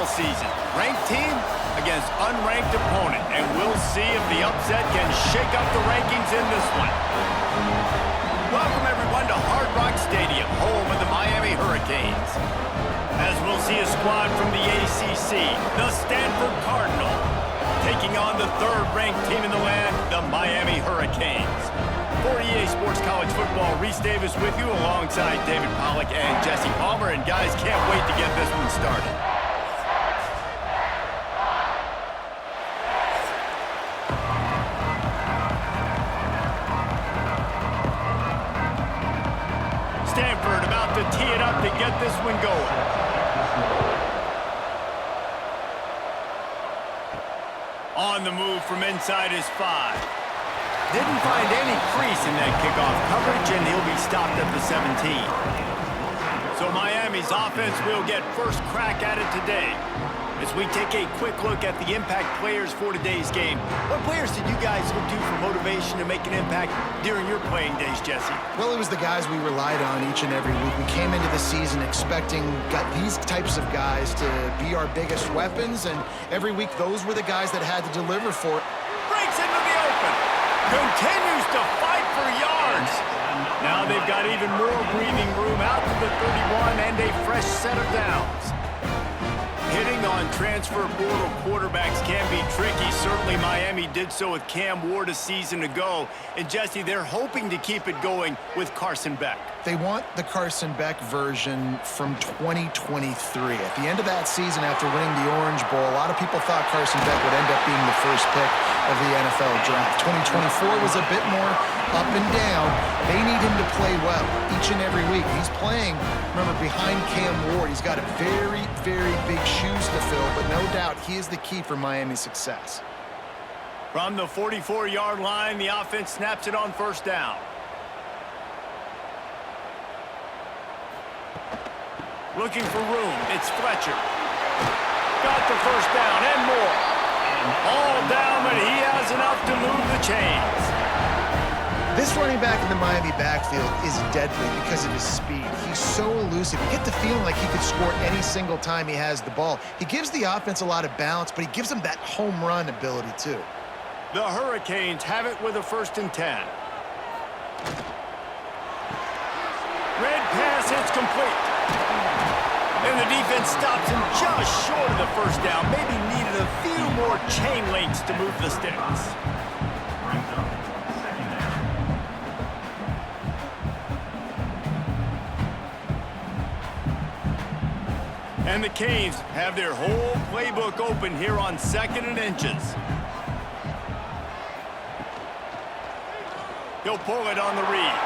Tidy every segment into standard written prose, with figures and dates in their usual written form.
all season. Ranked team against unranked opponent, and we'll see if the upset can shake up the rankings in this one. Welcome, everyone, to Hard Rock Stadium, home of the Miami Hurricanes. As we'll see a squad from the ACC, the Stanford Cardinal, taking on the third-ranked team in the land, the Miami Hurricanes. For EA Sports College Football, Reese Davis with you alongside David Pollack and Jesse Palmer. And guys, can't wait to get this one started. Stanford about to tee it up to get this one going. On the move from inside his 5. Didn't find any crease in that kickoff coverage, and he'll be stopped at the 17. So Miami's offense will get first crack at it today. As we take a quick look at the impact players for today's game, what players did you guys look to for motivation to make an impact during your playing days, Jesse? Well, it was the guys we relied on each and every week. We came into the season expecting these types of guys to be our biggest weapons, and every week those were the guys that had to deliver for it. Breaks into the open. Continues to fight for yards. Now they've got even more breathing room out to the 31 and a fresh set of downs. Hitting on transfer portal quarterbacks can be tricky. Certainly Miami did so with Cam Ward a season ago. And Jesse, they're hoping to keep it going with Carson Beck. They want the Carson Beck version from 2023. At the end of that season, after winning the Orange Bowl, a lot of people thought Carson Beck would end up being the first pick of the NFL draft. 2024 was a bit more up and down. They need him to play well each and every week. He's playing, remember, behind Cam Ward. He's got a very, very big shoes to fill, but no doubt he is the key for Miami's success. From the 44-yard line, the offense snaps it on first down. Looking for room, it's Fletcher. Got the first down and more. All down, but he has enough to move the chains. This running back in the Miami backfield is deadly because of his speed. He's so elusive. You get the feeling like he could score any single time he has the ball. He gives the offense a lot of balance, but he gives them that home run ability too. The Hurricanes have it with a 1st and 10. Red pass hits complete. And the defense stops him just short of the first down. Maybe needed a few more chain links to move the sticks. And the Canes have their whole playbook open here on 2nd and inches. He'll pull it on the read.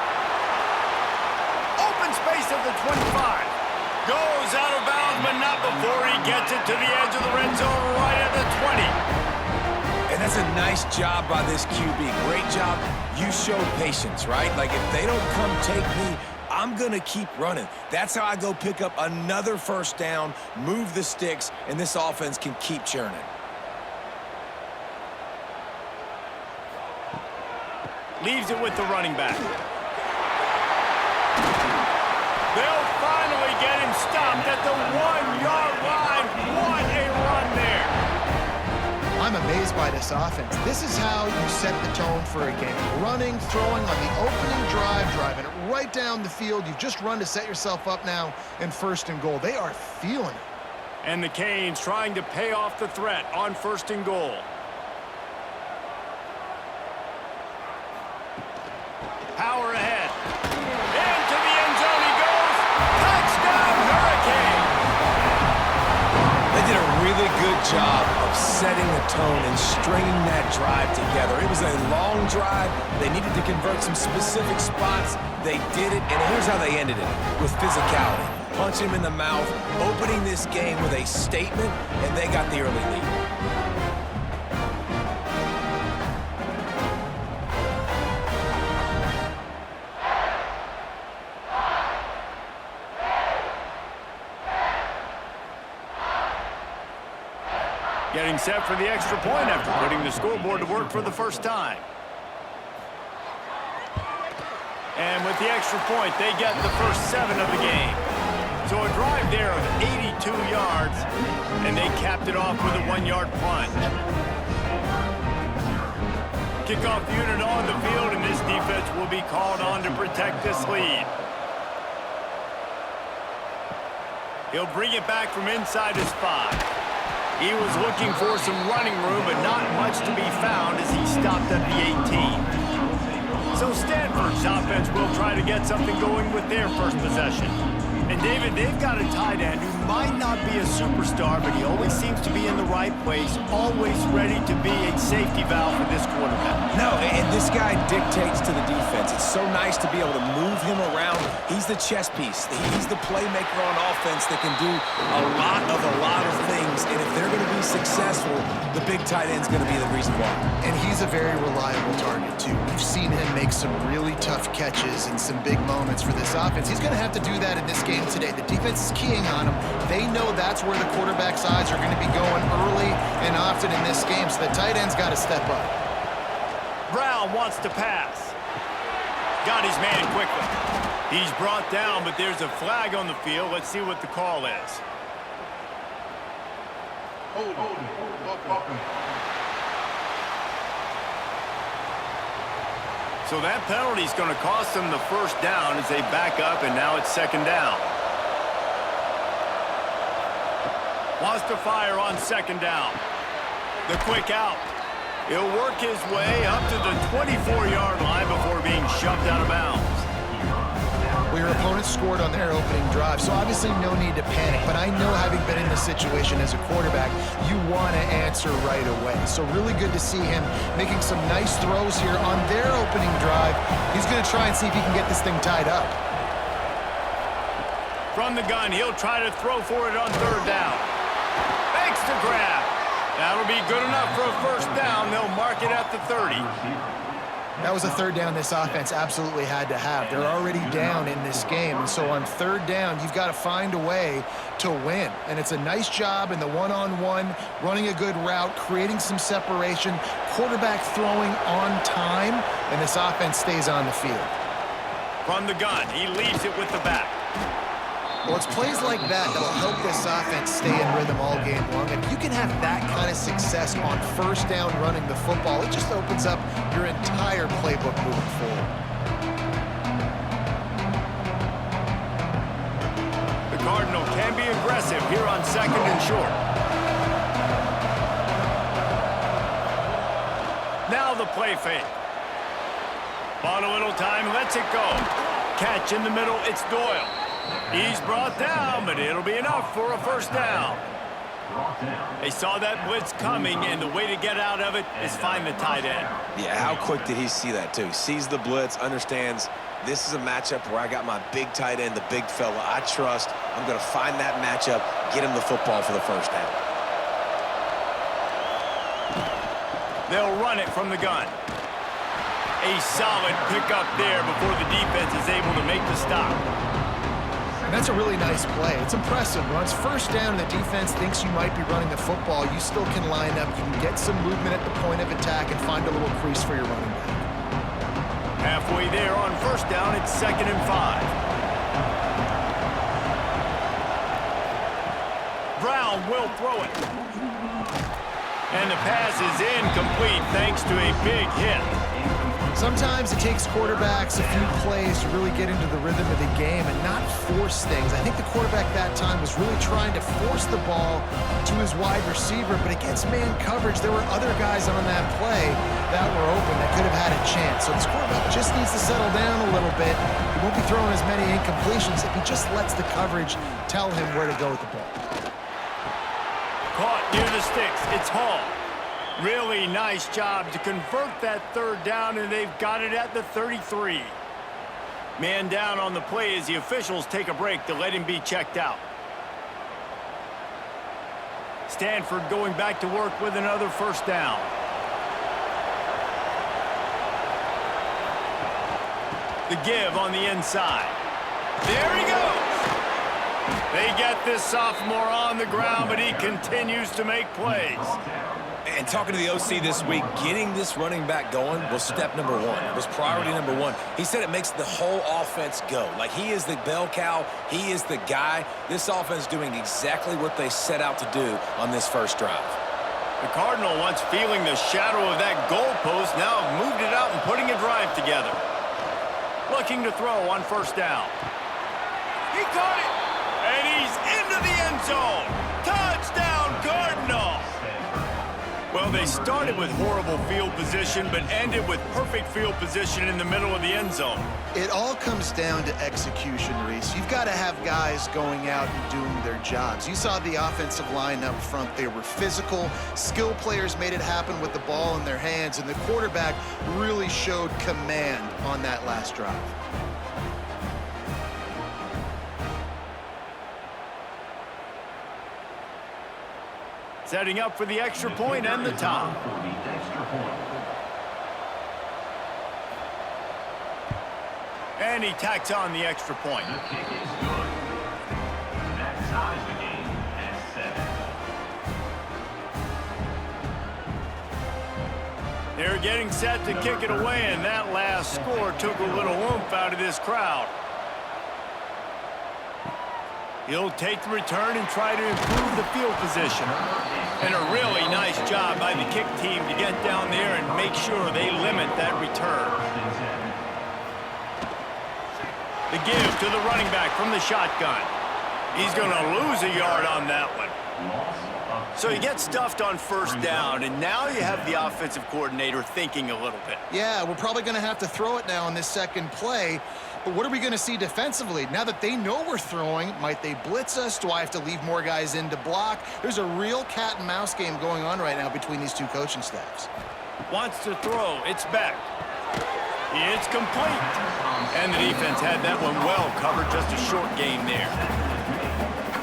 Open space at the 25. Goes out of bounds, but not before he gets it to the edge of the red zone right at the 20. And that's a nice job by this QB. Great job. You show patience, right? Like, if they don't come take me, I'm going to keep running. That's how I go pick up another first down, move the sticks, and this offense can keep churning. Leaves it with the running back. They'll finally get him stopped at the 1-yard line. What a run there. I'm amazed by this offense. This is how you set the tone for a game. Running, throwing on the opening drive, driving it right down the field. You've just run to set yourself up now in 1st and goal. They are feeling it. And the Canes trying to pay off the threat on 1st and goal. Power ahead. Into the end zone he goes. Touchdown, Hurricane! They did a really good job of setting the tone and stringing that drive together. It was a long drive. They needed to convert some specific spots. They did it, and here's how they ended it, with physicality. Punch him in the mouth, opening this game with a statement, and they got the early lead. Getting set for the extra point after putting the scoreboard to work for the first time. And with the extra point, they get the first 7 of the game. So a drive there of 82 yards, and they capped it off with a 1-yard plunge. Kickoff unit on the field, and this defense will be called on to protect this lead. He'll bring it back from inside his 5. He was looking for some running room, but not much to be found as he stopped at the 18. So Stanford's offense will try to get something going with their first possession. And David, they've got a tight end who might not be a superstar, but he always seems to be in the right place, always ready to be a safety valve for this quarterback. No, and this guy dictates to the defense. It's so nice to be able to move him around. He's the chess piece. He's the playmaker on offense that can do a lot of things. And if they're going to be successful, the big tight end's going to be the reason why. And he's a very reliable target, too. We've seen him make some really tough catches and some big moments for this offense. He's going to have to do that in this game today. The defense is keying on him. They know that's where the quarterback's eyes are going to be going early and often in this game, so the tight end's got to step up. Brown wants to pass. Got his man quickly. He's brought down, but there's a flag on the field. Let's see what the call is. So that penalty is going to cost them the first down as they back up, and now it's second down. Wants to fire on second down. The quick out. He'll work his way up to the 24-yard line before being shoved out of bounds. Well, your opponent scored on their opening drive, so obviously no need to panic. But I know, having been in this situation as a quarterback, you want to answer right away. So really good to see him making some nice throws here on their opening drive. He's going to try and see if he can get this thing tied up. From the gun, he'll try to throw for it on third down. Makes the grab. That'll be good enough for a first down. They'll mark it at the 30. That was a third down this offense absolutely had to have. They're already down in this game, and so on third down, you've got to find a way to win. And it's a nice job in the one-on-one, running a good route, creating some separation, quarterback throwing on time, and this offense stays on the field. From the gun, he leaves it with the back. Well, it's plays like that that'll help this offense stay in rhythm all game long. If you can have that kind of success on first down running the football, it just opens up your entire playbook moving forward. The Cardinal can be aggressive here on second and short. Now the play fake. Bought a little time, lets it go. Catch in the middle, it's Doyle. He's brought down, but it'll be enough for a first down. They saw that blitz coming, and the way to get out of it is find the tight end. Yeah, how quick did he see that, too? Sees the blitz, understands this is a matchup where I got my big tight end, the big fella I trust. I'm going to find that matchup, get him the football for the first down. They'll run it from the gun. A solid pickup there before the defense is able to make the stop. And that's a really nice play. It's impressive. Once first down, the defense thinks you might be running the football, you still can line up. You can get some movement at the point of attack and find a little crease for your running back. Halfway there on first down, it's 2nd and 5. Brown will throw it. And the pass is incomplete thanks to a big hit. Sometimes it takes quarterbacks a few plays to really get into the rhythm of the game and not force things. I think the quarterback that time was really trying to force the ball to his wide receiver, but against man coverage, there were other guys on that play that were open that could have had a chance. So this quarterback just needs to settle down a little bit. He won't be throwing as many incompletions if he just lets the coverage tell him where to go with the ball. Caught near the sticks. It's Hall. Really nice job to convert that third down, and they've got it at the 33. Man down on the play as the officials take a break to let him be checked out. Stanford going back to work with another first down. The give on the inside. There he goes. They get this sophomore on the ground, but he continues to make plays. And talking to the OC this week, getting this running back going was step number one. It was priority number one. He said it makes the whole offense go. Like, he is the bell cow. He is the guy. This offense doing exactly what they set out to do on this first drive. The Cardinal, once feeling the shadow of that goalpost, now have moved it out and putting a drive together. Looking to throw on first down. He caught it, and he's into the end zone. Touchdown, Cardinal! Well, they started with horrible field position, but ended with perfect field position in the middle of the end zone. It all comes down to execution, Reese. You've got to have guys going out and doing their jobs. You saw the offensive line up front. They were physical. Skill players made it happen with the ball in their hands, and the quarterback really showed command on that last drive. Setting up for the extra point and the tie. And he tacks on the extra point. The kick is good. That ties the game at 7. They're getting set to kick it away, and that last score took a little oomph out of this crowd. He'll take the return and try to improve the field position. And a really nice job by the kick team to get down there and make sure they limit that return. The give to the running back from the shotgun. He's going to lose a yard on that one. So you get stuffed on first down, and now you have the offensive coordinator thinking a little bit. Yeah, we're probably going to have to throw it now on this second play. But what are we going to see defensively? Now that they know we're throwing, might they blitz us? Do I have to leave more guys in to block? There's a real cat and mouse game going on right now between these two coaching staffs. Wants to throw. It's back. It's complete. And the defense had that one well covered. Just a short gain there.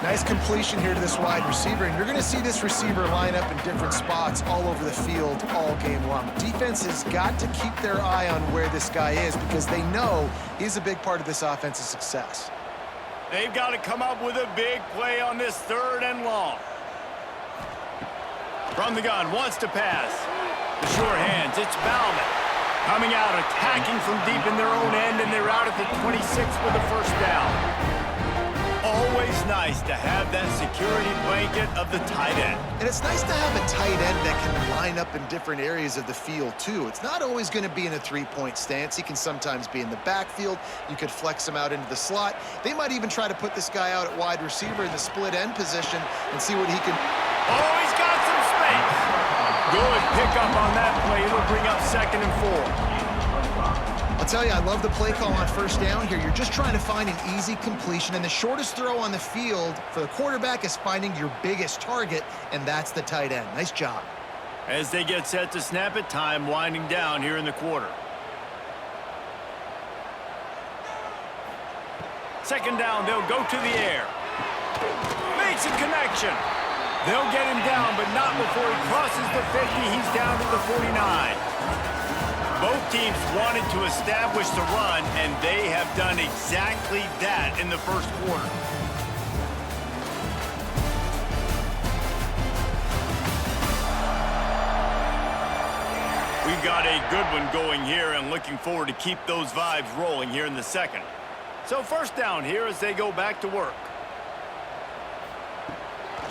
Nice completion here to this wide receiver, and you're going to see this receiver line up in different spots all over the field all game long. Defense has got to keep their eye on where this guy is because they know he's a big part of this offense's success. They've got to come up with a big play on this third and long. From the gun, wants to pass. The sure hands, it's Bauman. Coming out, attacking from deep in their own end, and they're out at the 26 with a first down. Always nice to have that security blanket of the tight end. And it's nice to have a tight end that can line up in different areas of the field, too. It's not always going to be in a three-point stance. He can sometimes be in the backfield. You could flex him out into the slot. They might even try to put this guy out at wide receiver in the split end position and see what he can... Oh, he's got some space. Good pickup on that play. It'll bring up 2nd and 4. I'll tell you, I love the play call on first down here. You're just trying to find an easy completion, and the shortest throw on the field for the quarterback is finding your biggest target, and that's the tight end. Nice job. As they get set to snap it, time winding down here in the quarter. 2nd down, they'll go to the air. Makes a connection. They'll get him down, but not before he crosses the 50. He's down to the 49. Both teams wanted to establish the run, and they have done exactly that in the first quarter. We've got a good one going here, and looking forward to keep those vibes rolling here in the second. So first down here as they go back to work.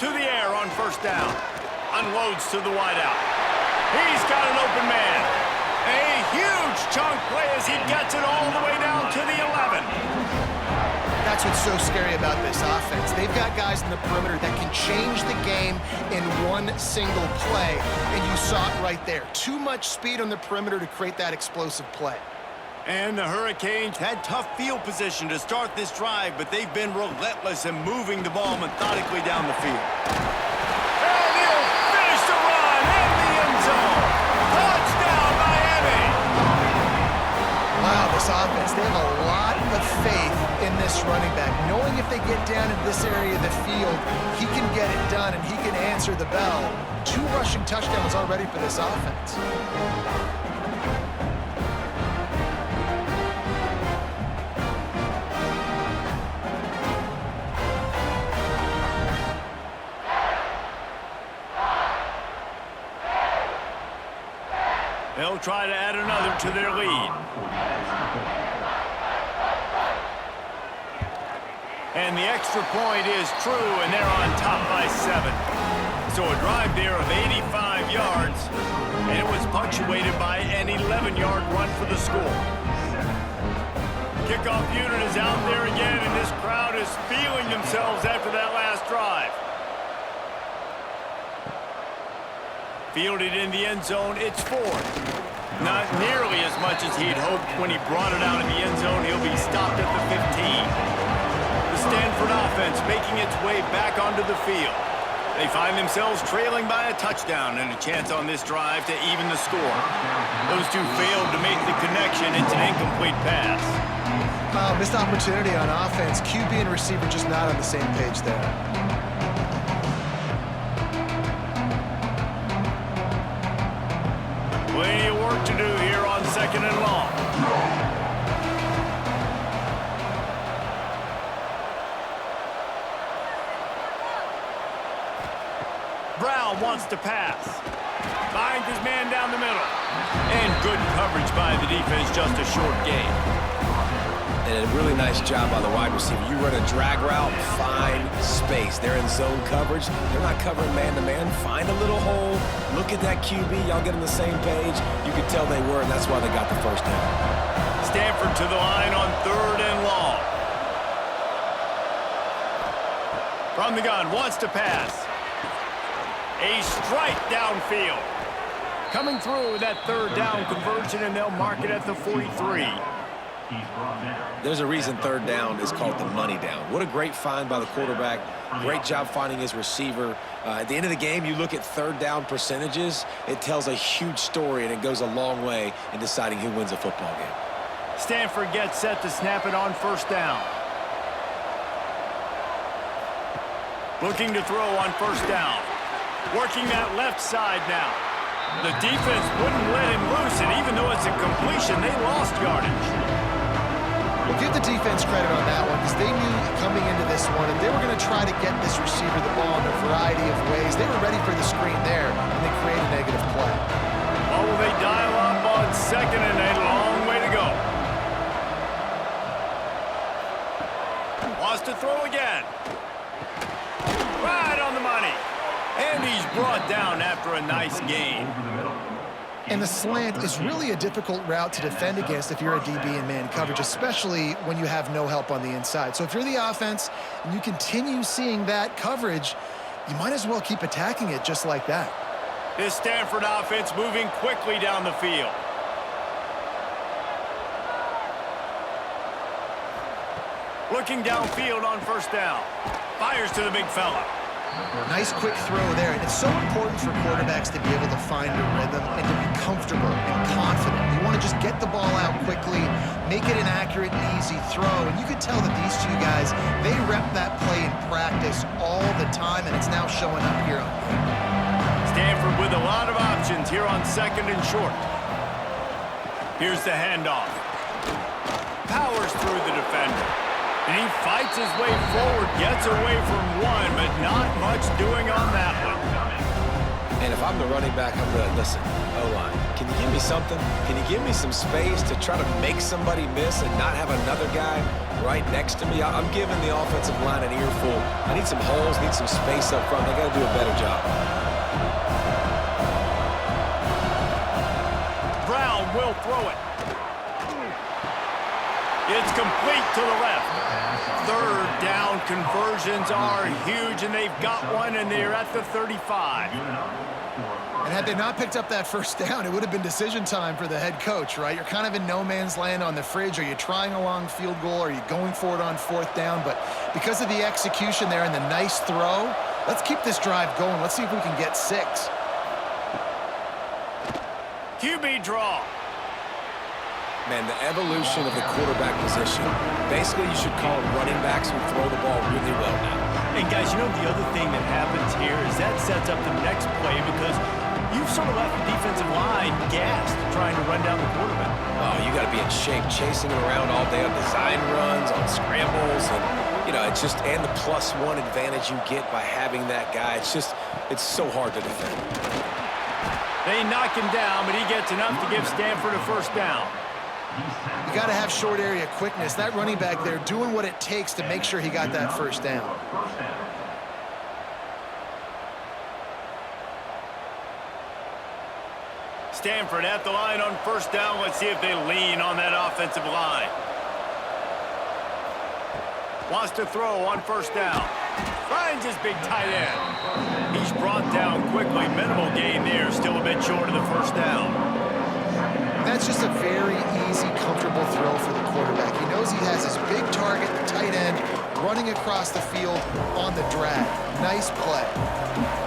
To the air on first down. Unloads to the wideout. He's got an open man. A huge chunk play as he gets it all the way down to the 11. That's what's so scary about this offense. They've got guys in the perimeter that can change the game in one single play, and you saw it right there. Too much speed on the perimeter to create that explosive play. And the Hurricanes had tough field position to start this drive, but they've been relentless in moving the ball methodically down the field. And he'll finish the run in the end zone. Touchdown, Miami! Wow, this offense, they have a lot of faith in this running back, knowing if they get down in this area of the field, he can get it done and he can answer the bell. 2 rushing touchdowns already for this offense. They'll try to add another to their lead. And the extra point is true, and they're on top by 7. So a drive there of 85 yards, and it was punctuated by an 11-yard run for the score. Kickoff unit is out there again, and this crowd is feeling themselves after that last drive. Fielded in the end zone, it's 4. Not nearly as much as he'd hoped when he brought it out in the end zone. He'll be stopped at the 15. The Stanford offense making its way back onto the field. They find themselves trailing by a touchdown and a chance on this drive to even the score. Those two failed to make the connection. It's an incomplete pass. Missed opportunity on offense. QB and receiver just not on the same page there. Plenty of work to do here on 2nd and long. Brown wants to pass. Finds his man down the middle. And good coverage by the defense, just a short gain. And a really nice job by the wide receiver. You run a drag route, find space. They're in zone coverage. They're not covering man-to-man. Find a little hole. Look at that QB. Y'all get on the same page. You could tell they were, and that's why they got the first down. Stanford to the line on 3rd and long. From the gun, wants to pass. A strike downfield. Coming through that 3rd down conversion, and they'll mark it at the 43. There's a reason 3rd down is called the money down. What a great find by the quarterback. Great job finding his receiver. At the end of the game, you look at 3rd down percentages. It tells a huge story, and it goes a long way in deciding who wins a football game. Stanford gets set to snap it on 1st down. Looking to throw on 1st down. Working that left side now. The defense wouldn't let him loose, and even though it's a completion, they lost yardage. Well, give the defense credit on that one, because they knew coming into this one that they were going to try to get this receiver the ball in a variety of ways. They were ready for the screen there, and they created a negative play. Oh, will they dial up on 2nd and a long way to go. Wants to throw again. Right on the money. And he's brought down after a nice gain. And the slant is really a difficult route to defend against if you're a DB in man coverage, especially when you have no help on the inside. So if you're the offense and you continue seeing that coverage, you might as well keep attacking it just like that. This Stanford offense moving quickly down the field. Looking downfield on 1st down. Fires to the big fella. Nice quick throw there. And it's so important for quarterbacks to be able to find a rhythm and to be comfortable and confident. You want to just get the ball out quickly, make it an accurate and easy throw. And you could tell that these two guys, they rep that play in practice all the time, and it's now showing up here on game. Stanford with a lot of options here on 2nd and short. Here's the handoff. Powers through the defender. And he fights his way forward, gets away from one, but not much doing on that one. And if I'm the running back, I'm going to listen, O-line, can you give me something? Can you give me some space to try to make somebody miss and not have another guy right next to me? I'm giving the offensive line an earful. I need some holes, need some space up front. They got to do a better job. Brown will throw it. It's complete to the left. 3rd down conversions are huge, and they've got one, and they're at the 35. And had they not picked up that 1st down, it would have been decision time for the head coach, right? You're kind of in no man's land on the fridge. Are you trying a long field goal? Are you going for it on 4th down? But because of the execution there and the nice throw, let's keep this drive going. Let's see if we can get 6. QB draw. Man, the evolution of the quarterback position, basically you should call them running backs who throw the ball really well now. And guys, you know the other thing that happens here is that sets up the next play, because you've sort of left the defensive line gassed trying to run down the quarterback. Oh, you got to be in shape, chasing him around all day on design runs, on scrambles, and, you know, it's just, and the +1 advantage you get by having that guy. It's so hard to defend. They knock him down, but he gets enough to give Stanford a first down. You got to have short area quickness. That running back there doing what it takes to make sure he got that first down. Stanford at the line on first down. Let's see if they lean on that offensive line. Wants to throw on first down. Finds his big tight end. He's brought down quickly. Minimal gain there. Still a bit short of the first down. That's just a very easy, comfortable throw for the quarterback. He knows he has his big target, the tight end, running across the field on the drag. Nice play.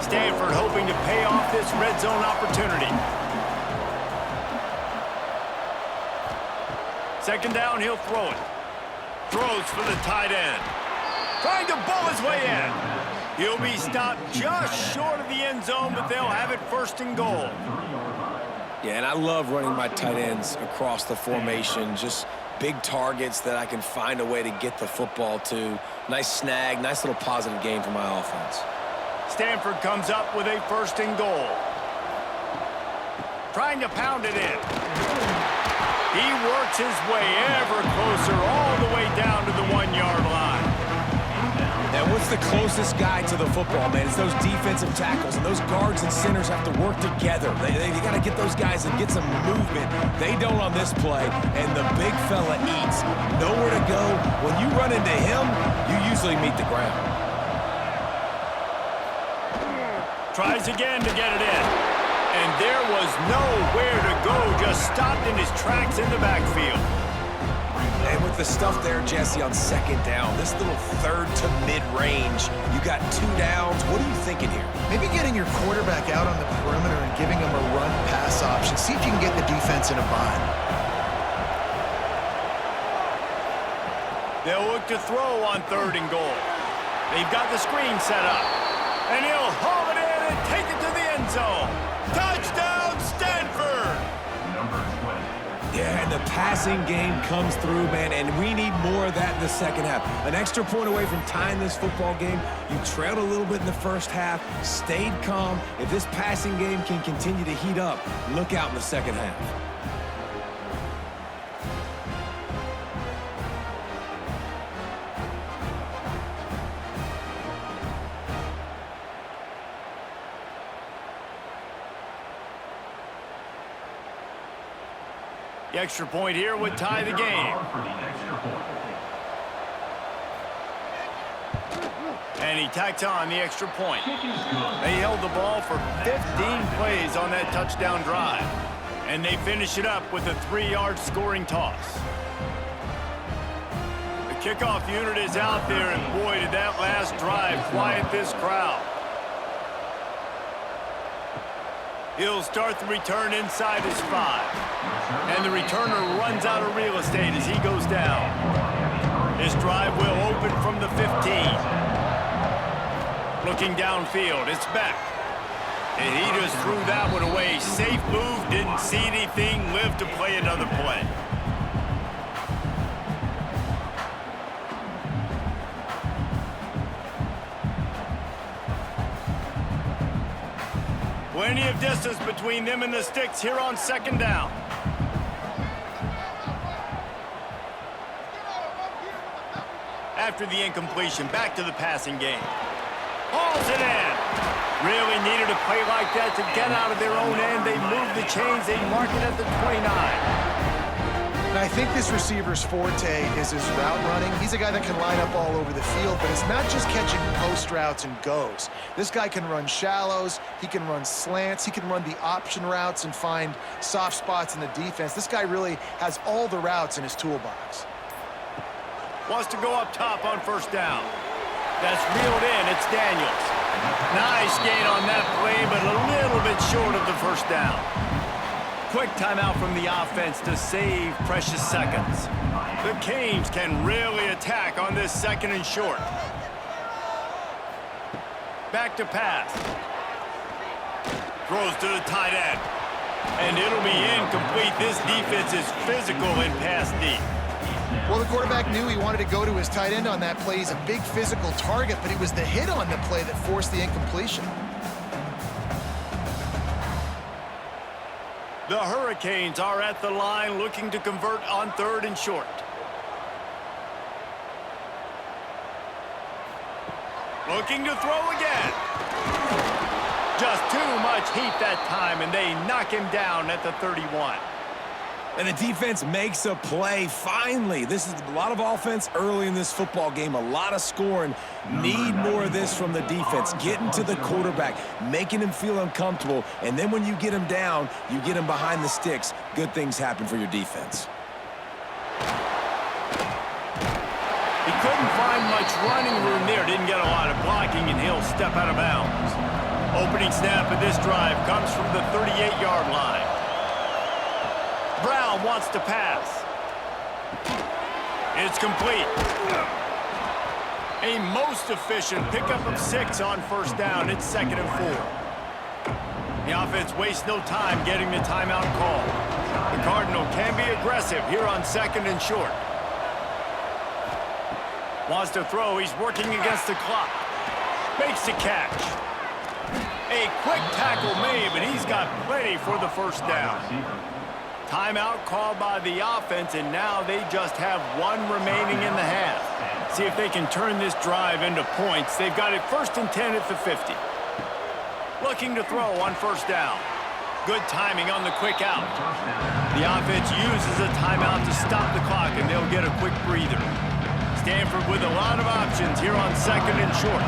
Stanford hoping to pay off this red zone opportunity. Second down, he'll throw it. Throws for the tight end. Trying to bowl his way in. He'll be stopped just short of the end zone, but they'll have it first and goal. Yeah, and I love running my tight ends across the formation. Just big targets that I can find a way to get the football to. Nice snag, nice little positive gain for my offense. Stanford comes up with a first and goal. Trying to pound it in. He works his way ever closer all the way down to the 1-yard line. And what's the closest guy to the football, man? It's those defensive tackles, and those guards and centers have to work together. They got to get those guys and get some movement. They don't on this play, and the big fella eats. Nowhere to go. When you run into him, you usually meet the ground. Tries again to get it in. And there was nowhere to go, just stopped in his tracks in the backfield. And with the stuff there, Jesse, on second down, this little third to mid-range, you got 2 downs. What are you thinking here? Maybe getting your quarterback out on the perimeter and giving him a run-pass option. See if you can get the defense in a bind. They'll look to throw on third and goal. They've got the screen set up. And he'll haul it in and take it to the end zone. Touchdown, Stanford! Number 20. Yeah, and the passing game comes through, man, and we need more of that in the second half. An extra point away from tying this football game. You trailed a little bit in the first half, stayed calm. If this passing game can continue to heat up, look out in the second half. The extra point here would tie the game. And he tacks on the extra point. They held the ball for 15 plays on that touchdown drive. And they finish it up with a 3-yard scoring toss. The kickoff unit is out there, and boy, did that last drive quiet this crowd. He'll start the return inside his 5. And the returner runs out of real estate as he goes down. This drive will open from the 15. Looking downfield, it's Beck. And he just threw that one away. Safe move, didn't see anything, lived to play another play. Plenty of distance between them and the sticks here on second down. After the incompletion, back to the passing game. Hauls it in. Really needed a play like that to get out of their own end. They move the chains. They mark it at the 29. And I think this receiver's forte is his route running. He's a guy that can line up all over the field, but it's not just catching post routes and goes. This guy can run shallows, he can run slants, he can run the option routes and find soft spots in the defense. This guy really has all the routes in his toolbox. Wants to go up top on first down. That's reeled in, it's Daniels. Nice gain on that play, but a little bit short of the first down. Quick timeout from the offense to save precious seconds. The Canes can really attack on this second and short. Back to pass. Throws to the tight end. And it'll be incomplete. This defense is physical in pass deep. Well, the quarterback knew he wanted to go to his tight end on that play. He's a big physical target, but it was the hit on the play that forced the incompletion. The Hurricanes are at the line looking to convert on 3rd and short. Looking to throw again. Just too much heat that time, and they knock him down at the 31. And the defense makes a play, finally. This is a lot of offense early in this football game, a lot of scoring. Need more of this from the defense. Getting to the quarterback, making him feel uncomfortable, and then when you get him down, you get him behind the sticks. Good things happen for your defense. He couldn't find much running room there, didn't get a lot of blocking, and he'll step out of bounds. Opening snap of this drive comes from the 38-yard line. Brown wants to pass. It's complete. A most efficient pickup of 6 on 1st down. It's 2nd and 4. The offense wastes no time getting the timeout call. The Cardinal can be aggressive here on 2nd and short. Wants to throw. He's working against the clock. Makes the catch. A quick tackle made, but he's got plenty for the 1st down. Timeout called by the offense, and now they just have 1 remaining in the half. See if they can turn this drive into points. They've got it 1st and 10 at the 50. Looking to throw on 1st down. Good timing on the quick out. The offense uses a timeout to stop the clock, and they'll get a quick breather. Stanford with a lot of options here on 2nd and short.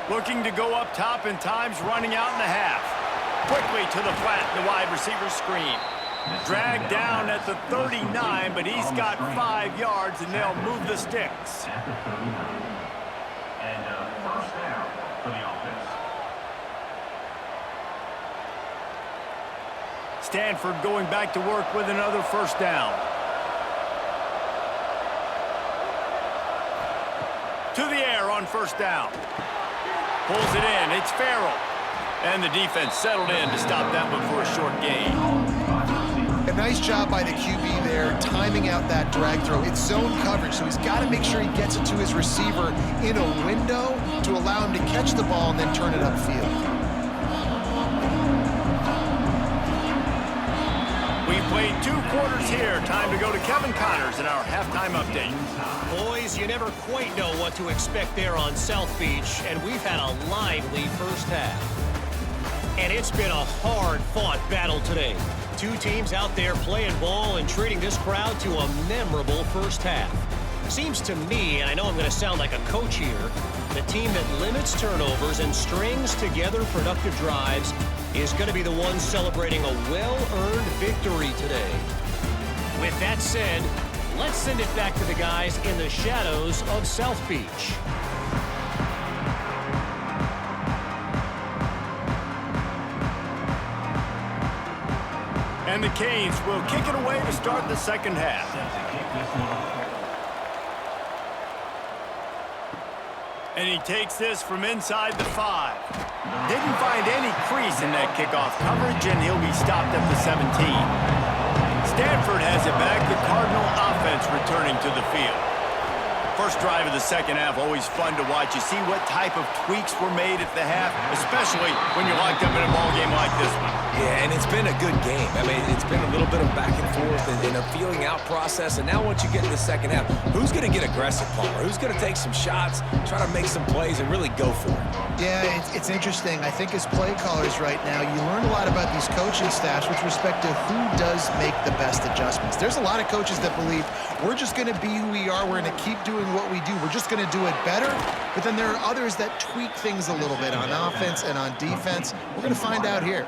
Looking to go up top, and time's running out in the half. Quickly to the flat, the wide receiver screen. Dragged down at the 39, but he's got 5 yards, and they'll move the sticks. At the 39. And 1st down for the offense. Stanford going back to work with another 1st down. To the air on 1st down. Pulls it in. It's Farrell. And the defense settled in to stop that one for a short gain. A nice job by the QB there, timing out that drag throw. It's zone coverage, so he's got to make sure he gets it to his receiver in a window to allow him to catch the ball and then turn it upfield. We played 2 quarters here. Time to go to Kevin Connors in our halftime update. Boys, you never quite know what to expect there on South Beach, and we've had a lively 1st half. And it's been a hard-fought battle today. 2 teams out there playing ball and treating this crowd to a memorable 1st half. Seems to me, and I know I'm going to sound like a coach here, the team that limits turnovers and strings together productive drives is going to be the one celebrating a well-earned victory today. With that said, let's send it back to the guys in the shadows of South Beach. And the Canes will kick it away to start the 2nd half. And he takes this from inside the 5. Didn't find any crease in that kickoff coverage, and he'll be stopped at the 17. Stanford has it back. The Cardinal offense returning to the field. First drive of the 2nd half, always fun to watch. You see what type of tweaks were made at the half, especially when you're locked up in a ball game like this one. Yeah, and it's been a good game. I mean, it's been a little bit of back and forth and a feeling out process. And now once you get in the 2nd half, who's going to get aggressive, Palmer? Who's going to take some shots, try to make some plays, and really go for it? Yeah, it's interesting. I think as play callers right now, you learn a lot about these coaching staffs with respect to who does make the best adjustments. There's a lot of coaches that believe we're just going to be who we are. We're going to keep doing what we do. We're just going to do it better. But then there are others that tweak things a little bit on offense and on defense. We're going to find out here.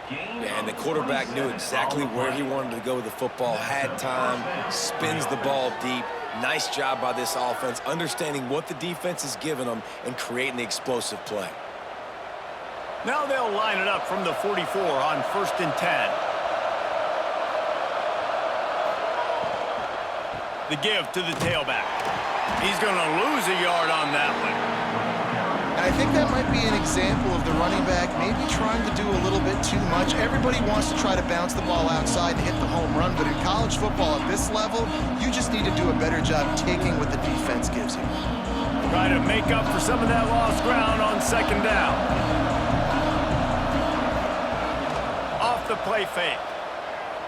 And the quarterback knew exactly where he wanted to go with the football, had time, spins the ball deep. Nice job by this offense, understanding what the defense is giving them and creating the explosive play. Now they'll line it up from the 44 on 1st and 10. The give to the tailback. He's going to lose a yard on that one. I think that might be an example of the running back maybe trying to do a little bit too much. Everybody wants to try to bounce the ball outside and hit the home run, but in college football at this level, you just need to do a better job taking what the defense gives you. Try to make up for some of that lost ground on 2nd down. off the play fake.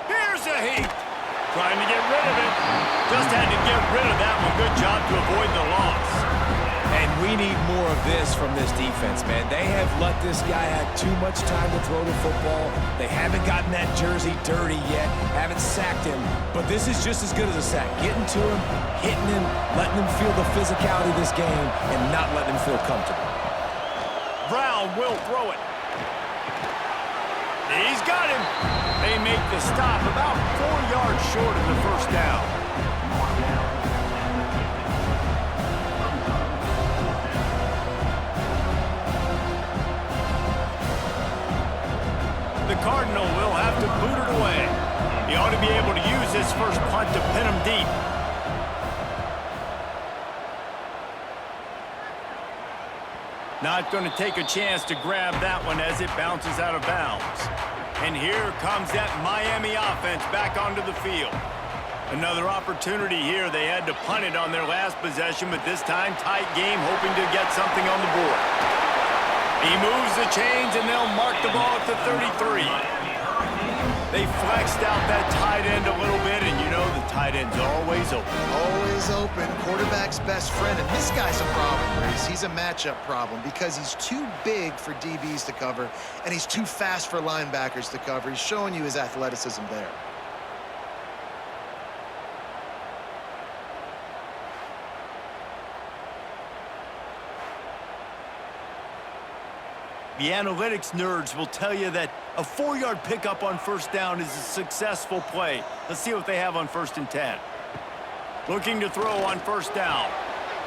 Here's a heat. Trying to get rid of it. Just had to get rid of that one. Good job to avoid the loss. And we need more of this from this defense, man. They have let this guy have too much time to throw the football. They haven't gotten that jersey dirty yet, haven't sacked him. But this is just as good as a sack. Getting to him, hitting him, letting him feel the physicality of this game, and not letting him feel comfortable. Brown will throw it. He's got him. They make the stop about 4 yards short of the first down. The Cardinal will have to boot it away. He ought to be able to use this first punt to pin him deep. Not going to take a chance to grab that one as it bounces out of bounds. And here comes that Miami offense back onto the field. Another opportunity here. They had to punt it on their last possession, but this time tight game, hoping to get something on the board. He moves the chains, and they'll mark the ball at the 33. They flexed out that tight end a little bit, and you know the tight end's always open. Always open. Quarterback's best friend. And this guy's a problem, Reese. He's a matchup problem because he's too big for DBs to cover, and he's too fast for linebackers to cover. He's showing you his athleticism there. The analytics nerds will tell you that a 4-yard pickup on first down is a successful play. Let's see what they have on 1st and 10. Looking to throw on first down.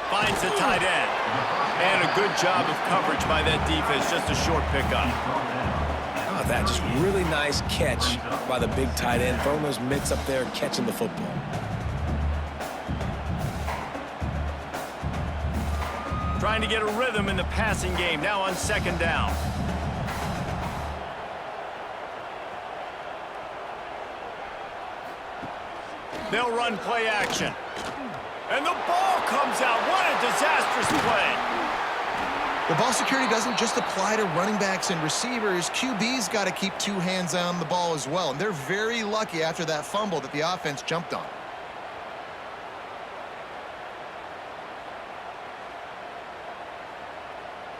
Finds the tight end. And a good job of coverage by that defense. Just a short pickup. How about that? Just really nice catch by the big tight end. Throwing those mitts up there, catching the football. Trying to get a rhythm in the passing game. Now on 2nd down. They'll run play action. And the ball comes out. What a disastrous play. The ball security doesn't just apply to running backs and receivers. QB's got to keep 2 hands on the ball as well. And they're very lucky after that fumble that the offense jumped on.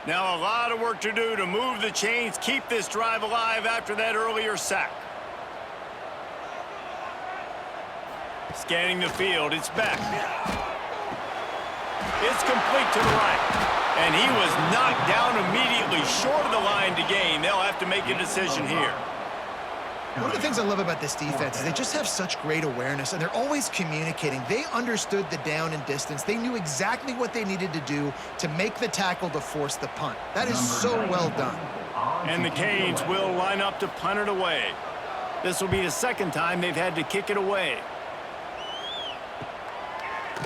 Now a lot of work to do to move the chains, keep this drive alive after that earlier sack. Scanning the field, it's back. It's complete to the right. And he was knocked down immediately short of the line to gain. They'll have to make a decision here. One of the things I love about this defense is they just have such great awareness, and they're always communicating. They understood the down and distance. They knew exactly what they needed to do to make the tackle to force the punt. That is so well done. And the Canes will line up to punt it away. This will be the 2nd time they've had to kick it away.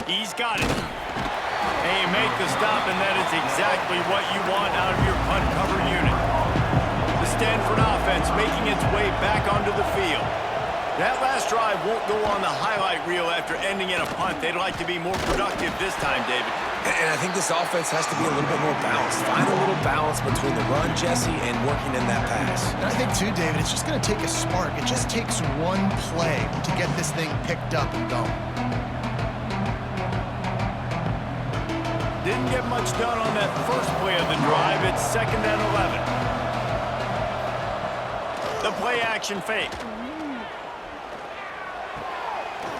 He's got it. Hey, make the stop, and that is exactly what you want out of your punt cover unit. The Stanford offense making its way back onto the field. That last drive won't go on the highlight reel after ending in a punt. They'd like to be more productive this time, David. And I think this offense has to be a little bit more balanced. Find a little balance between the run, Jesse, and working in that pass. And I think, too, David, it's just going to take a spark. It just takes one play to get this thing picked up and going. Didn't get much done on that first play of the drive. It's 2nd and 11. The play action fake.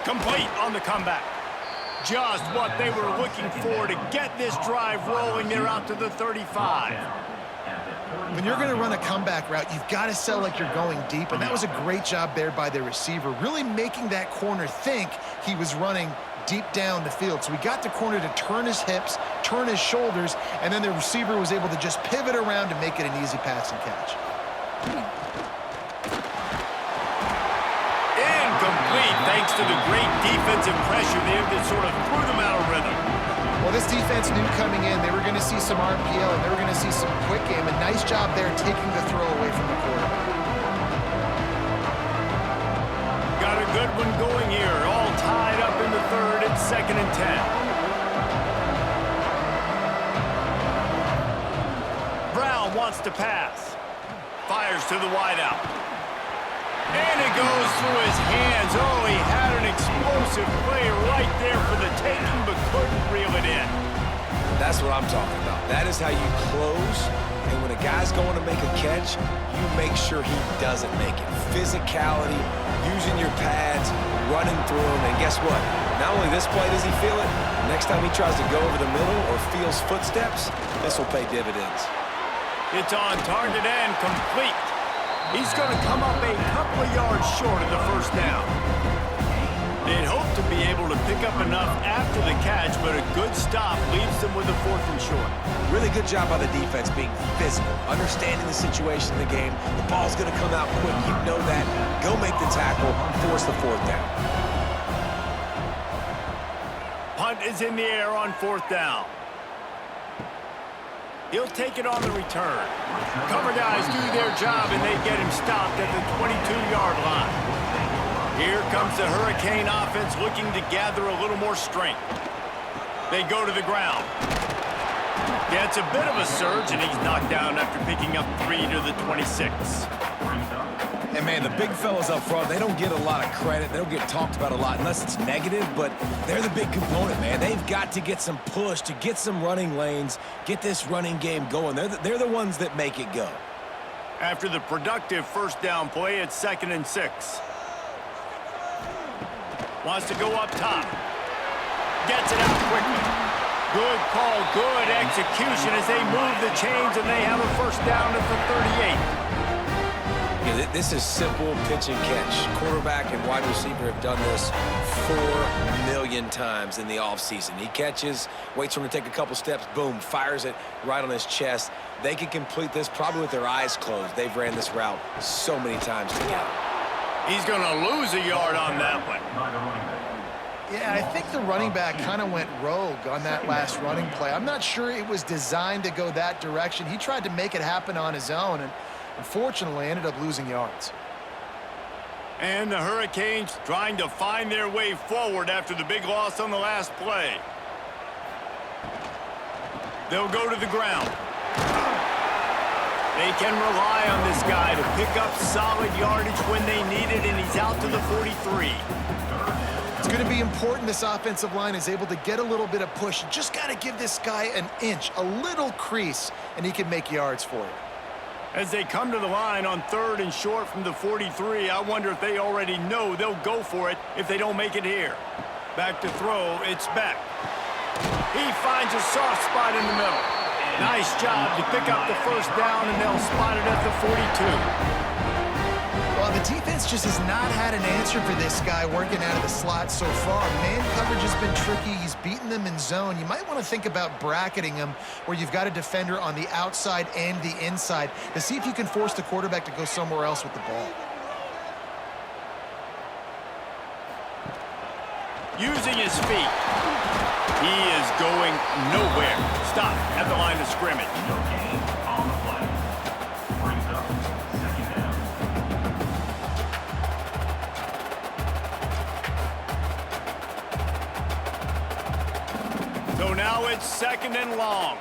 Complete on the comeback. Just what they were looking for to get this drive rolling. They're out to the 35. When you're going to run a comeback route, you've got to sell like you're going deep, and that was a great job there by the receiver, really making that corner think he was running deep down the field. So we got the corner to turn his hips, turn his shoulders, and then the receiver was able to just pivot around to make it an easy pass and catch. Incomplete, thanks to the great defensive pressure there that sort of threw them out of rhythm. Well, this defense knew coming in they were going to see some RPO, and they were going to see some quick game. A nice job there taking the throw away from the quarterback. Got a good one going here, all tied up in the 3rd. It's 2nd and 10. Brown wants to pass. Fires to the wideout. And it goes through his hands. Oh, he had an explosive play right there for the taking, but couldn't reel it in. That's what I'm talking about. That is how you close. And when a guy's going to make a catch, you make sure he doesn't make it. Physicality, using your pads, running through them. And guess what? Not only this play does he feel it, next time he tries to go over the middle or feels footsteps, this will pay dividends. It's on target and complete. He's going to come up a couple of yards short of the first down. They'd hope to be able to pick up enough after the catch, but a good stop leaves them with a 4th and short. Really good job by the defense being physical, understanding the situation in the game. The ball's going to come out quick. You know that. Go make the tackle, force the 4th down. Punt is in the air on 4th down. He'll take it on the return. Cover guys do their job, and they get him stopped at the 22-yard line. Here comes the Hurricane offense looking to gather a little more strength. They go to the ground. Gets a bit of a surge, and he's knocked down after picking up 3 to the 26. And, man, the big fellas up front, they don't get a lot of credit. They don't get talked about a lot unless it's negative, but they're the big component, man. They've got to get some push, to get some running lanes, get this running game going. They're the ones that make it go. After the productive first down play, it's 2nd and 6. Wants to go up top. Gets it out quickly. Good call, good execution as they move the chains, and they have a first down at the 38. Yeah, this is simple pitch and catch. Quarterback and wide receiver have done this 4 million times in the offseason. He catches, waits for him to take a couple steps, boom, fires it right on his chest. They can complete this probably with their eyes closed. They've ran this route so many times together. He's going to lose a yard on that one. Yeah, I think the running back kind of went rogue on that last running play. I'm not sure it was designed to go that direction. He tried to make it happen on his own, and unfortunately ended up losing yards. And the Hurricanes trying to find their way forward after the big loss on the last play. They'll go to the ground. They can rely on this guy to pick up solid yardage when they need it, and he's out to the 43. It's going to be important this offensive line is able to get a little bit of push. You just got to give this guy an inch, a little crease, and he can make yards for you. As they come to the line on 3rd and short from the 43, I wonder if they already know they'll go for it if they don't make it here. Back to throw, it's Beck. He finds a soft spot in the middle. Nice job to pick up the first down, and they'll spot it at the 42. Well, the defense just has not had an answer for this guy working out of the slot so far. Man coverage has been tricky. He's beaten them in zone. You might want to think about bracketing him where you've got a defender on the outside and the inside to see if you can force the quarterback to go somewhere else with the ball. Using his feet. He is going nowhere. Stop at the line of scrimmage. No gain on the play. Brings up 2nd down. So now it's 2nd and long.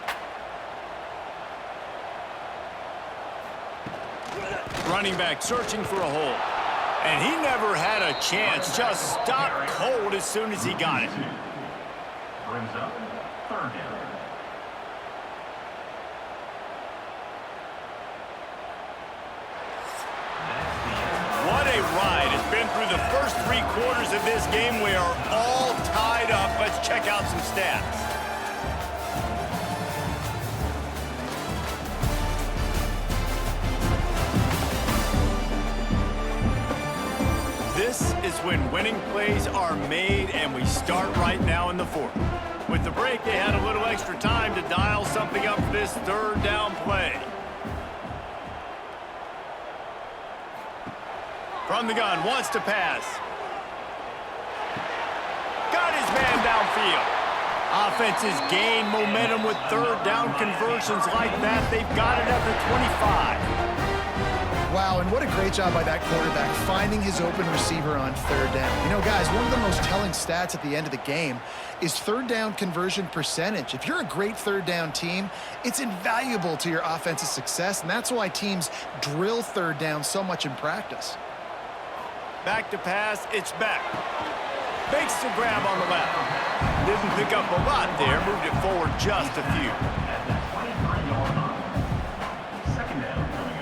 Running back searching for a hole. And he never had a chance. Just stopped cold as soon as he got it. Brings up 3rd down. What a ride. It's been through the first 3 quarters of this game. We are all tied up. Let's check out some stats. This is when winning plays are made, and we start right now in the 4th. With the break, they had a little extra time to dial something up for this 3rd down play. From the gun, wants to pass. Got his man downfield. Offenses gain momentum with 3rd down conversions like that. They've got it at the 25. Wow, and what a great job by that quarterback finding his open receiver on 3rd down. You know, guys, one of the most telling stats at the end of the game is 3rd down conversion percentage. If you're a great 3rd down team, it's invaluable to your offensive success, and that's why teams drill 3rd down so much in practice. Back to pass, it's back. Makes the grab on the left. Didn't pick up a lot there, moved it forward just a few. At the 23-yard line. Second down coming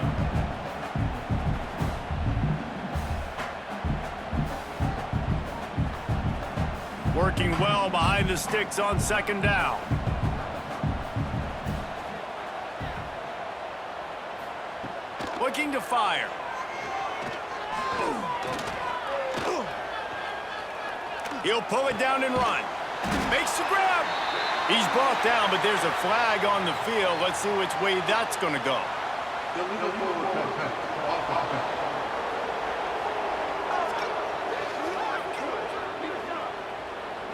up. Working well behind the sticks on second down. Looking to fire. He'll pull it down and run. Makes the grab. He's brought down, but there's a flag on the field. Let's see which way that's going to go.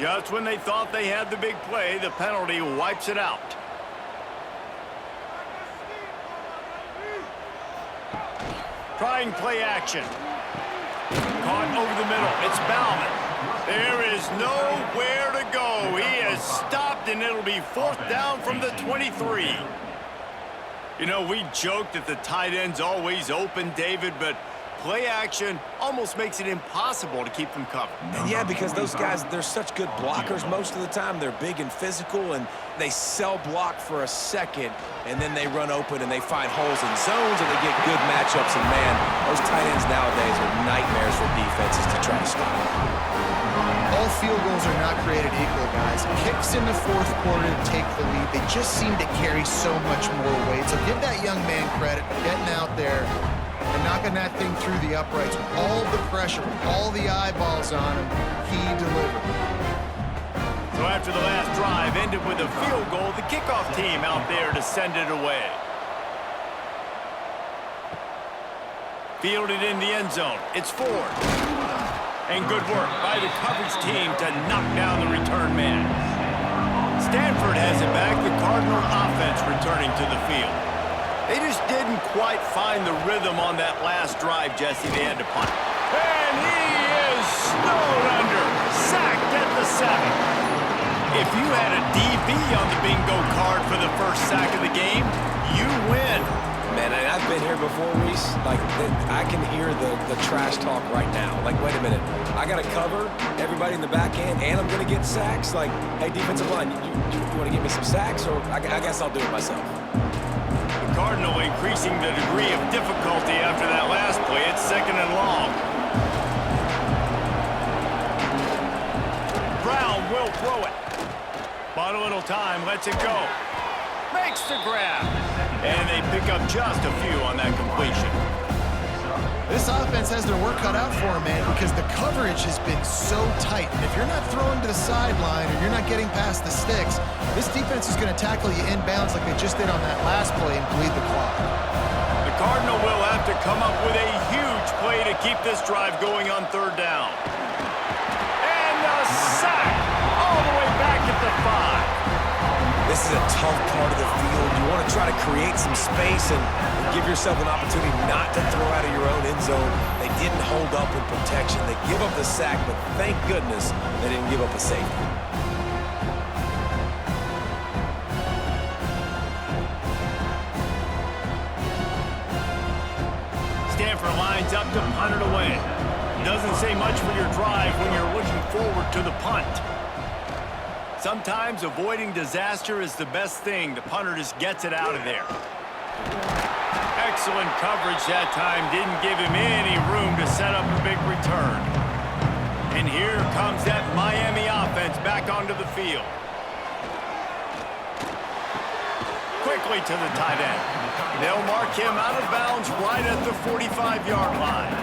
Just when they thought they had the big play, the penalty wipes it out. Trying play action. Caught over the middle. It's Bauman. There is nowhere to go. He is stopped, and it'll be fourth down from the 23. You know, we joke that the tight end's always open, David, but play action almost makes it impossible to keep them covered. And yeah, because those guys, they're such good blockers most of the time. They're big and physical, and they cell block for a second, and then they run open and they find holes in zones, and they get good matchups. And man, those tight ends nowadays are nightmares for defenses to try to stop. All field goals are not created equal, guys. Kicks in the fourth quarter to take the lead. They just seem to carry so much more weight. So give that young man credit for getting out there and knocking that thing through the uprights with all the pressure, with all the eyeballs on him. He delivered. So after the last drive ended with a field goal, the kickoff team out there to send it away. Fielded in the end zone. It's Ford. And good work by the coverage team to knock down the return man. Stanford has it back. The Cardinal offense returning to the field. They just didn't quite find the rhythm on that last drive, Jesse. They had to punt. And he is snowed under. Sacked at the 7. If you had a DB on the bingo card for the first sack of the game, you win. Man, I've been here before, Reese. Like, I can hear the trash talk right now. Like, wait a minute. I got to cover everybody in the back end, and I'm going to get sacks. Like, hey, defensive line, you want to give me some sacks? Or I guess I'll do it myself. The Cardinal increasing the degree of difficulty after that last play. It's second and long. Brown will throw it. Bought a little time, lets it go. Makes the grab. And they pick up just a few on that completion. This offense has their work cut out for them, man, because the coverage has been so tight. And if you're not throwing to the sideline or you're not getting past the sticks, this defense is going to tackle you inbounds like they just did on that last play and bleed the clock. The Cardinal will have to come up with a huge play to keep this drive going on third down. And a sack all the way back at the 5. This is a tough part of the field. You want to try to create some space and give yourself an opportunity not to throw out of your own end zone. They didn't hold up in protection. They give up the sack, but thank goodness they didn't give up a safety. Stanford lines up to punt it away. Doesn't say much for your drive when you're looking forward to the punt. Sometimes avoiding disaster is the best thing. The punter just gets it out of there. Excellent coverage that time. Didn't give him any room to set up a big return. And here comes that Miami offense back onto the field. Quickly to the tight end. They'll mark him out of bounds right at the 45-yard line.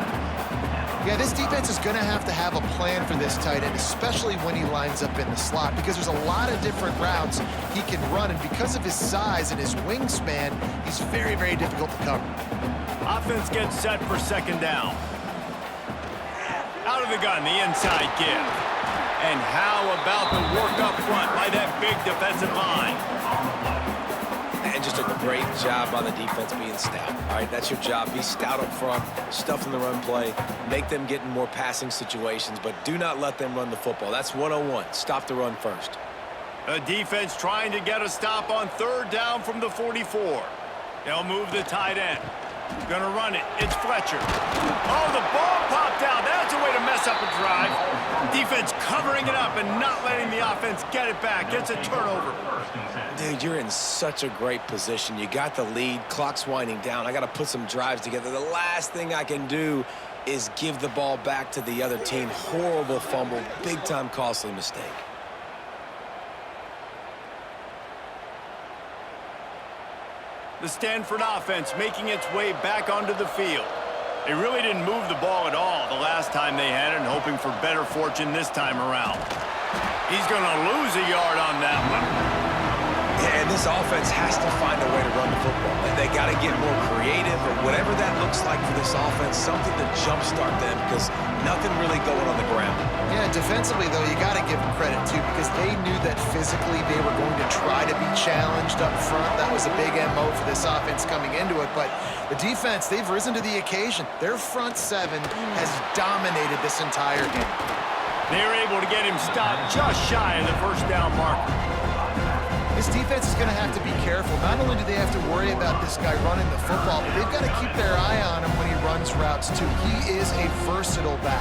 Yeah, this defense is going to have a plan for this tight end, especially when he lines up in the slot, because there's a lot of different routes he can run, and because of his size and his wingspan, he's very, very difficult to cover. Offense gets set for second down. Out of the gun, the inside give. And how about the work up front by that big defensive line? And just a great job by the defense being stout. All right, that's your job. Be stout up front, stuff in the run play, make them get in more passing situations, but do not let them run the football. That's 101. Stop the run first. A defense trying to get a stop on third down from the 44. They'll move the tight end. Gonna run it. It's Fletcher. Oh, the ball popped out. That's a way to mess up a drive. Defense covering it up and not letting the offense get it back. Gets a turnover. Dude, you're in such a great position. You got the lead. Clock's winding down. I got to put some drives together. The last thing I can do is give the ball back to the other team. Horrible fumble. Big-time costly mistake. The Stanford offense making its way back onto the field. They really didn't move the ball at all the last time they had it, and hoping for better fortune this time around. He's going to lose a yard on that one. Yeah, and this offense has to find a way to run the football. They got to get more creative or whatever that looks like for this offense, something to jumpstart them because nothing really going on the ground. Yeah, defensively, though, you got to give them credit, too, because they knew that physically they were going to try to be challenged up front. That was a big MO for this offense coming into it, but the defense, they've risen to the occasion. Their front seven has dominated this entire game. They're able to get him stopped just shy of the first down marker. This defense is going to have to be careful. Not only do they have to worry about this guy running the football, but they've got to keep their eye on him when he runs routes, too. He is a versatile back.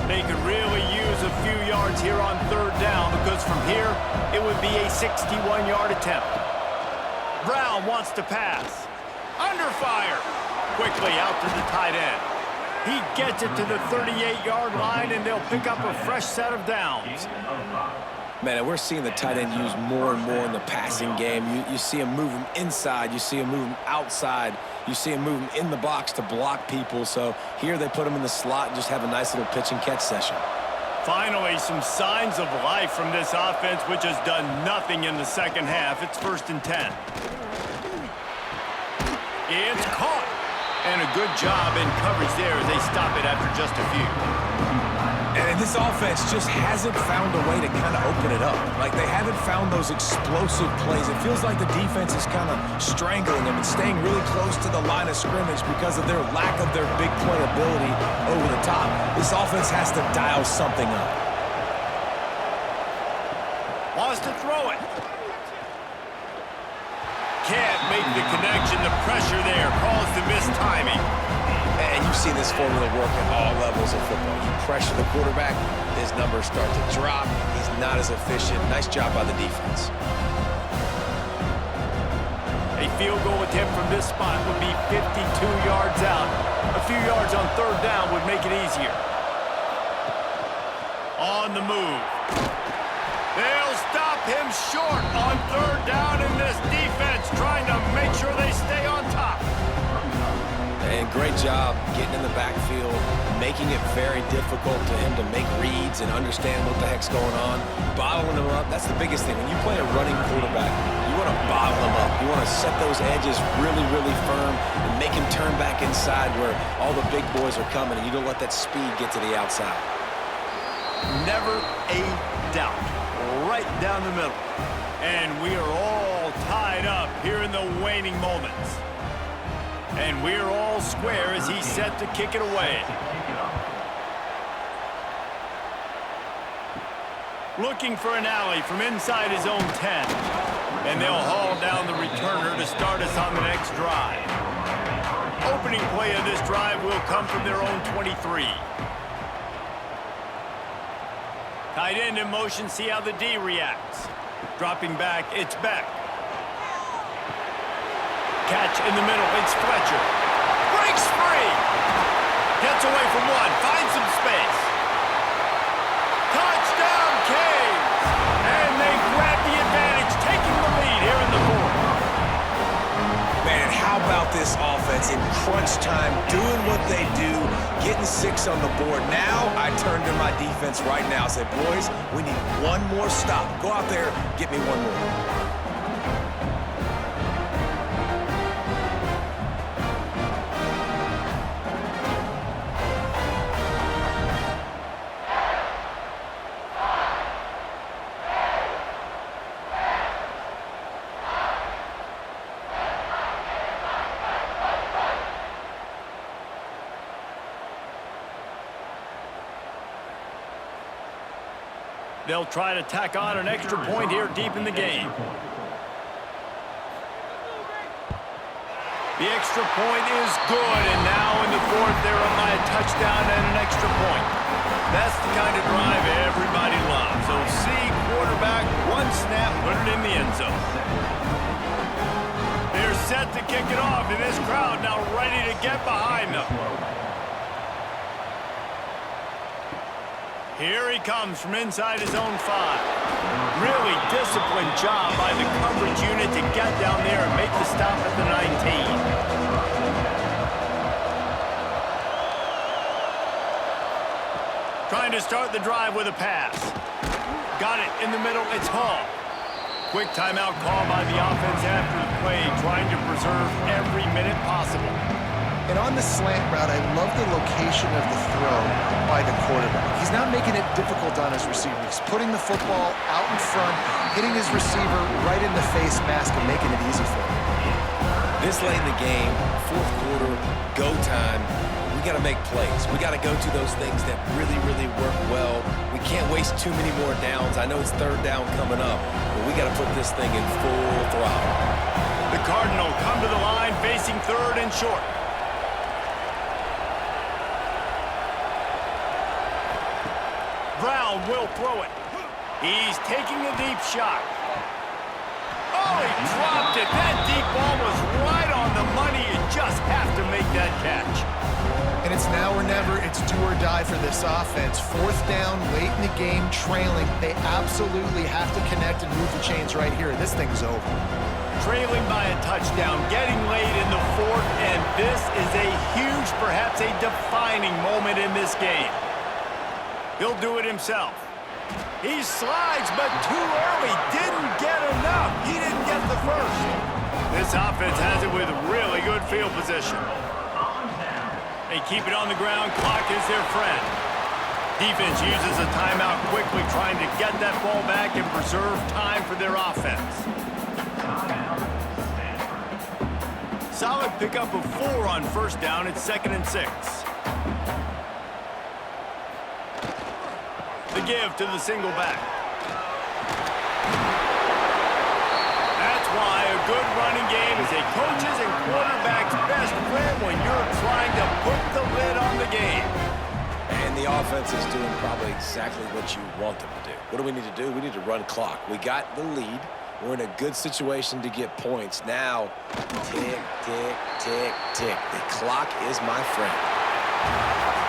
They could really use a few yards here on third down because from here, it would be a 61-yard attempt. Brown wants to pass. Under fire. Quickly out to the tight end. He gets it to the 38-yard line, and they'll pick up a fresh set of downs. Man, we're seeing the tight end used more and more in the passing game. You see him move him inside. You see him move him outside. You see him move him in the box to block people. So here they put him in the slot and just have a nice little pitch and catch session. Finally, some signs of life from this offense, which has done nothing in the second half. It's 1st and 10. It's caught. And a good job in coverage there as they stop it after just a few. And this offense just hasn't found a way to kind of open it up. Like, they haven't found those explosive plays. It feels like the defense is kind of strangling them and staying really close to the line of scrimmage because of their lack of their big play ability over the top. This offense has to dial something up. Wants to throw it. Can't make the connection. The pressure there caused the missed timing. And you've seen this formula work at all levels of football. You pressure the quarterback, his numbers start to drop. He's not as efficient. Nice job by the defense. A field goal attempt from this spot would be 52 yards out. A few yards on third down would make it easier. On the move. They'll stop him short on third down in this defense, trying to make sure they stay on top. And great job getting in the backfield, making it very difficult to him to make reads and understand what the heck's going on. Bottling him up, that's the biggest thing. When you play a running quarterback, you want to bottle him up. You want to set those edges really, really firm and make him turn back inside where all the big boys are coming, and you don't let that speed get to the outside. Never a doubt. Right down the middle. And we are all tied up here in the waning moments. And we're all square as he's set to kick it away. Looking for an alley from inside his own 10. And they'll haul down the returner to start us on the next drive. Opening play of this drive will come from their own 23. Tight end in motion, see how the D reacts. Dropping back, it's Beck. Catch in the middle, it's Fletcher. Breaks free! Gets away from one, finds some space. Touchdown, Canes! And they grab the advantage, taking the lead here in the fourth. Man, how about this offense in crunch time, doing what they do, getting 6 on the board. Now I turn to my defense right now and say, boys, we need one more stop. Go out there, get me one more. They'll try to tack on an extra point here deep in the game. The extra point is good, and now in the fourth, they're up by a touchdown and an extra point. That's the kind of drive everybody loves. So see quarterback, one snap, put it in the end zone. They're set to kick it off, and this crowd now ready to get behind them. Here he comes from inside his own 5. Really disciplined job by the coverage unit to get down there and make the stop at the 19. Trying to start the drive with a pass. Got it in the middle, it's Hall. Quick timeout call by the offense after the play, trying to preserve every minute possible. And on the slant route, I love the location of the throw by the quarterback. He's not making it difficult on his receiver. He's putting the football out in front, hitting his receiver right in the face mask and making it easy for him. This late in the game, fourth quarter, go time, we got to make plays. We got to go to those things that really, really work well. We can't waste too many more downs. I know it's third down coming up, but we got to put this thing in full throttle. The Cardinal come to the line facing third and short. Brown will throw it. He's taking a deep shot. Oh, he dropped it. That deep ball was right on the money. You just have to make that catch. And it's now or never. It's do or die for this offense. Fourth down, late in the game, trailing. They absolutely have to connect and move the chains right here. This thing's over. Trailing by a touchdown, getting late in the fourth, and this is a huge, perhaps a defining moment in this game. He'll do it himself. He slides, but too early. Didn't get enough. He didn't get the first. This offense has it with really good field position. They keep it on the ground. Clock is their friend. Defense uses a timeout quickly, trying to get that ball back and preserve time for their offense. Solid pickup of 4 on first down. It's 2nd and 6. The give to the single back. That's why a good running game is a coach's and quarterback's best friend when you're trying to put the lid on the game. And the offense is doing probably exactly what you want them to do. What do we need to do? We need to run clock. We got the lead. We're in a good situation to get points. Now, tick, tick, tick, tick. The clock is my friend.